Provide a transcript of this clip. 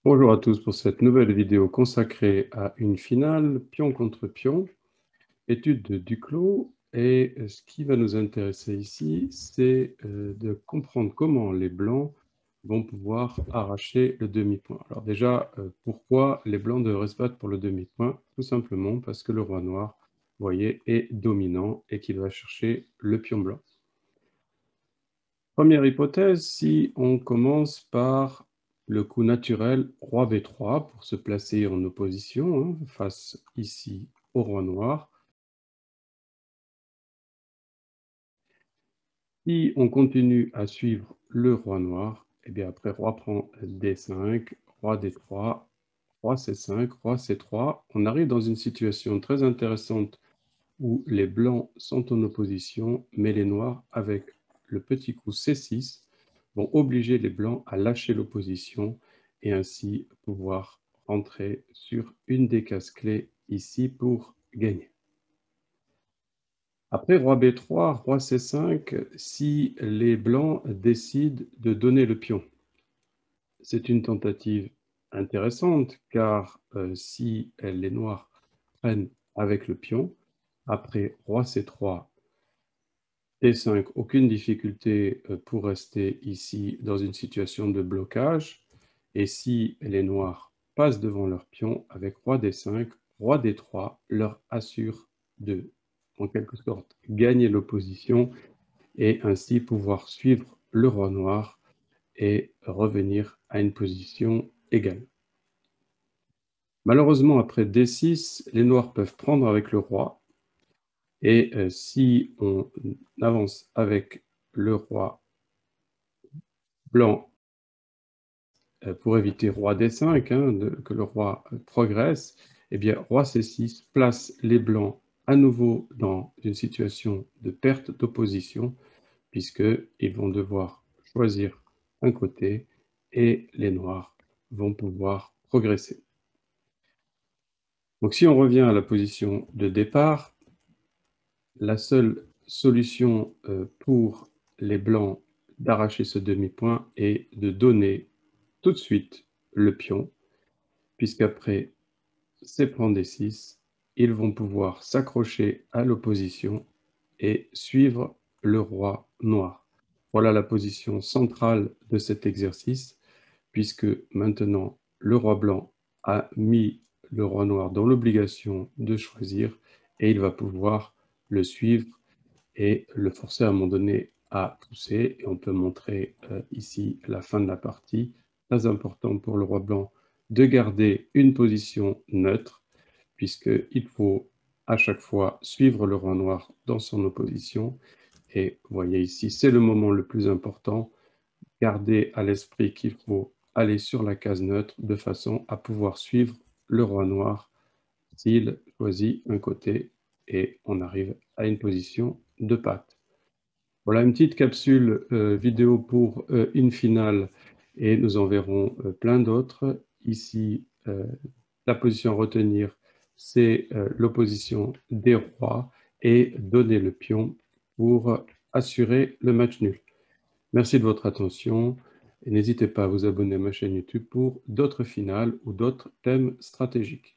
Bonjour à tous pour cette nouvelle vidéo consacrée à une finale pion contre pion, étude de Duclos. Et ce qui va nous intéresser ici, c'est de comprendre comment les blancs vont pouvoir arracher le demi-point. Alors déjà, pourquoi les blancs devraient se battre pour le demi-point? Tout simplement parce que le roi noir, vous voyez, est dominant et qu'il va chercher le pion blanc. Première hypothèse, si on commence par le coup naturel roi b3 pour se placer en opposition, face ici au roi noir. Si on continue à suivre le roi noir, et bien après roi prend d5, roi d3, roi c5, roi c3, on arrive dans une situation très intéressante où les blancs sont en opposition, mais les noirs, avec le petit coup c6, vont obliger les blancs à lâcher l'opposition et ainsi pouvoir rentrer sur une des cases clés ici pour gagner. Après roi b3, roi c5, si les blancs décident de donner le pion, c'est une tentative intéressante car si les noirs prennent avec le pion, après roi c3, d5, aucune difficulté pour rester ici dans une situation de blocage. Et si les noirs passent devant leur pion avec roi d5, roi d3 leur assure de, en quelque sorte, gagner l'opposition et ainsi pouvoir suivre le roi noir et revenir à une position égale. Malheureusement, après d6, les noirs peuvent prendre avec le roi. Et si on avance avec le roi blanc pour éviter roi d5, que le roi progresse, eh bien roi c6 place les blancs à nouveau dans une situation de perte d'opposition, puisqu'ils vont devoir choisir un côté et les noirs vont pouvoir progresser. Donc si on revient à la position de départ, la seule solution pour les blancs d'arracher ce demi-point est de donner tout de suite le pion, puisqu'après ces plans d6, ils vont pouvoir s'accrocher à l'opposition et suivre le roi noir. Voilà la position centrale de cet exercice, puisque maintenant le roi blanc a mis le roi noir dans l'obligation de choisir et il va pouvoir le suivre et le forcer à un moment donné à pousser. Et on peut montrer ici la fin de la partie. Très important pour le roi blanc de garder une position neutre, puisqu'il faut à chaque fois suivre le roi noir dans son opposition. Et vous voyez ici, c'est le moment le plus important. Gardez à l'esprit qu'il faut aller sur la case neutre de façon à pouvoir suivre le roi noir s'il choisit un côté et on arrive à une position de patte. Voilà une petite capsule vidéo pour une finale et nous en verrons plein d'autres. Ici, la position à retenir, c'est l'opposition des rois et donner le pion pour assurer le match nul. Merci de votre attention et n'hésitez pas à vous abonner à ma chaîne YouTube pour d'autres finales ou d'autres thèmes stratégiques.